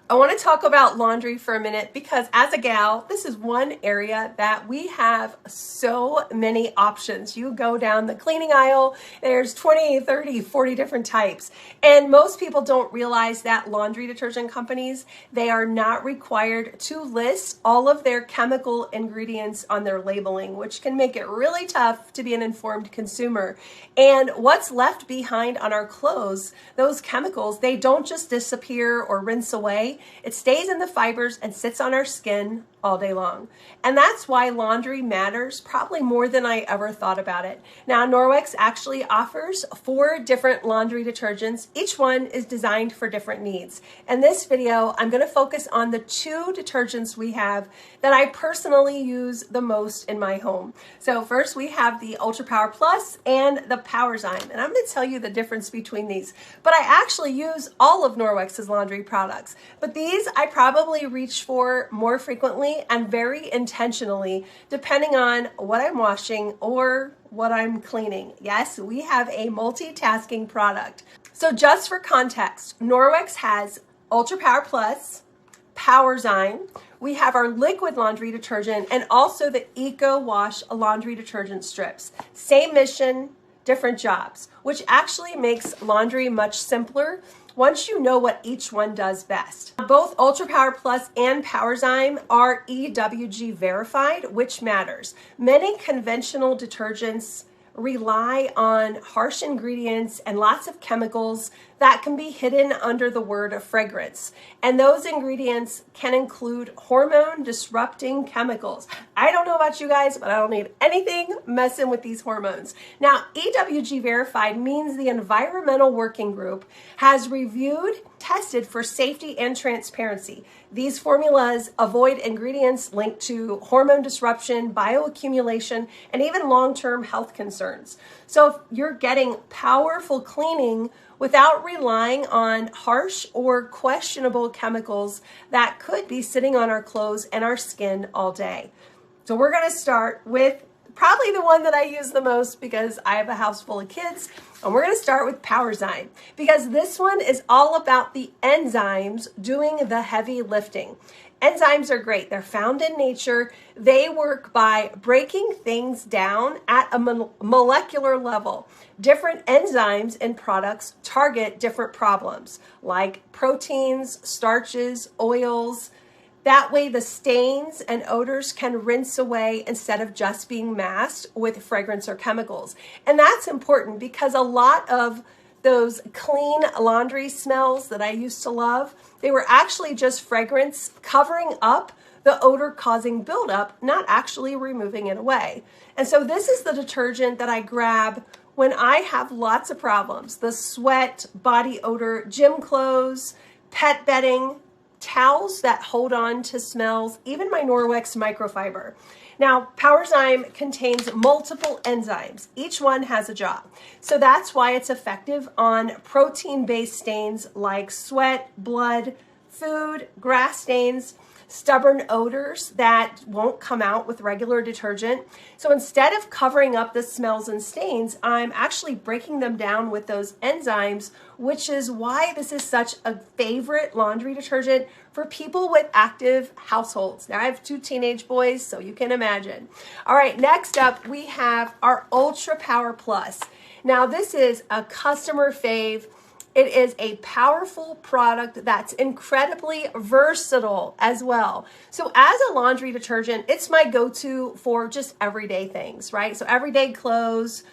I want to talk about laundry for a minute because as a gal, this is one area that we have so many options. You go down the cleaning aisle, there's 20, 30, 40 different types. And most people don't realize that laundry detergent companies, they are not required to list all of their chemical ingredients on their labeling, which can make it really tough to be an informed consumer. And what's left behind on our clothes, those chemicals, they don't just disappear or rinse away. It stays in the fibers and sits on our skin all day long. And that's why laundry matters probably more than I ever thought about it. Now, Norwex actually offers 4 different laundry detergents. Each one is designed for different needs. In this video, I'm going to focus on the 2 detergents we have that I personally use the most in my home. So first we have the Ultra Power Plus and the PowerZyme. And I'm going to tell you the difference between these. But I actually use all of Norwex's laundry products. But these I probably reach for more frequently and very intentionally, depending on what I'm washing or what I'm cleaning. Yes, we have a multitasking product. So just for context, Norwex has Ultra Power Plus, PowerZyme, we have our liquid laundry detergent, and also the Eco Wash laundry detergent strips. Same mission, different jobs, which actually makes laundry much simpler once you know what each one does best. Both Ultra Power Plus and PowerZyme are EWG Verified, which matters. Many conventional detergents rely on harsh ingredients and lots of chemicals that can be hidden under the word of fragrance. And those ingredients can include hormone disrupting chemicals. I don't know about you guys, but I don't need anything messing with these hormones. Now, EWG Verified means the Environmental Working Group has reviewed, tested for safety and transparency. These formulas avoid ingredients linked to hormone disruption, bioaccumulation, and even long-term health concerns. So if you're getting powerful cleaning without relying on harsh or questionable chemicals that could be sitting on our clothes and our skin all day. So we're going to start with probably the one that I use the most because I have a house full of kids. And we're going to start with PowerZyme because this one is all about the enzymes doing the heavy lifting. Enzymes are great. They're found in nature. They work by breaking things down at a molecular level. Different enzymes in products target different problems like proteins, starches, oils. That way the stains and odors can rinse away instead of just being masked with fragrance or chemicals. And that's important because a lot of those clean laundry smells that I used to love, they were actually just fragrance covering up the odor causing buildup, not actually removing it away. And so this is the detergent that I grab when I have lots of problems. The sweat, body odor, gym clothes, pet bedding, towels that hold on to smells, even my Norwex microfiber. Now, PowerZyme contains multiple enzymes. Each one has a job. So that's why it's effective on protein-based stains like sweat, blood, food, grass stains, stubborn odors that won't come out with regular detergent. So instead of covering up the smells and stains, I'm actually breaking them down with those enzymes, which is why this is such a favorite laundry detergent for people with active households. Now I have 2 teenage boys, so you can imagine. All right, next up we have our Ultra Power Plus. Now this is a customer fave. It is a powerful product that's incredibly versatile as well. So as a laundry detergent, it's my go-to for just everyday things, right? So everyday clothes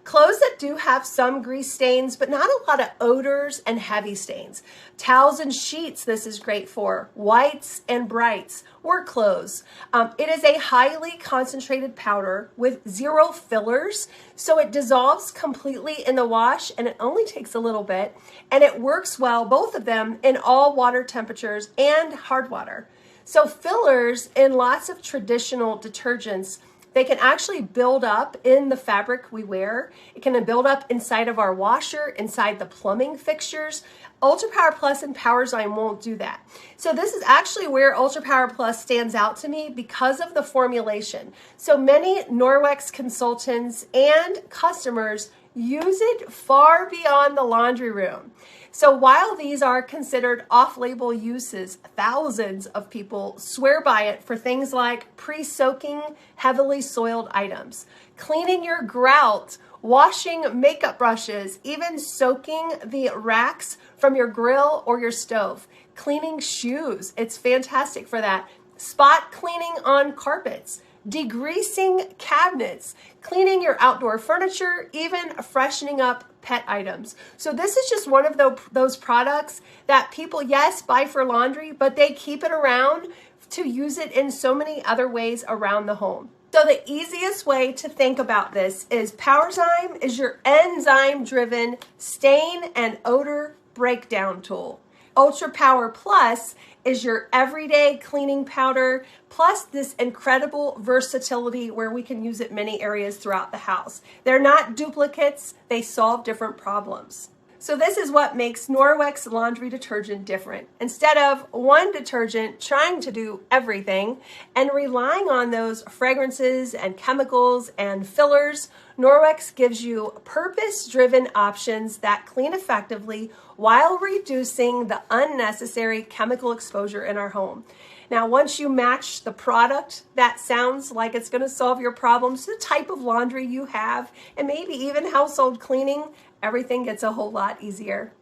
that do have some grease stains, but not a lot of odors and heavy stains. Towels and sheets, this is great for. Whites and brights, work clothes. It is a highly concentrated powder with 0 fillers, so it dissolves completely in the wash and it only takes a little bit, and it works well, both of them, in all water temperatures and hard water. So fillers in lots of traditional detergents, they can actually build up in the fabric we wear. It can build up inside of our washer, inside the plumbing fixtures. Ultra Power Plus and PowerZyme won't do that. So this is actually where Ultra Power Plus stands out to me because of the formulation. So many Norwex consultants and customers use it far beyond the laundry room. So while these are considered off-label uses, thousands of people swear by it for things like pre-soaking heavily soiled items, cleaning your grout, washing makeup brushes, even soaking the racks from your grill or your stove, cleaning shoes. It's fantastic for that. Spot cleaning on carpets, degreasing cabinets, cleaning your outdoor furniture, even freshening up pet items. So this is just one of those products that people, yes, buy for laundry, but they keep it around to use it in so many other ways around the home. So the easiest way to think about this is PowerZyme is your enzyme-driven stain and odor breakdown tool. Ultra Power Plus is your everyday cleaning powder, plus this incredible versatility where we can use it many areas throughout the house. They're not duplicates, they solve different problems. So this is what makes Norwex laundry detergent different. Instead of one detergent trying to do everything and relying on those fragrances and chemicals and fillers, Norwex gives you purpose-driven options that clean effectively while reducing the unnecessary chemical exposure in our home. Now, once you match the product that sounds like it's going to solve your problems, the type of laundry you have, and maybe even household cleaning, everything gets a whole lot easier.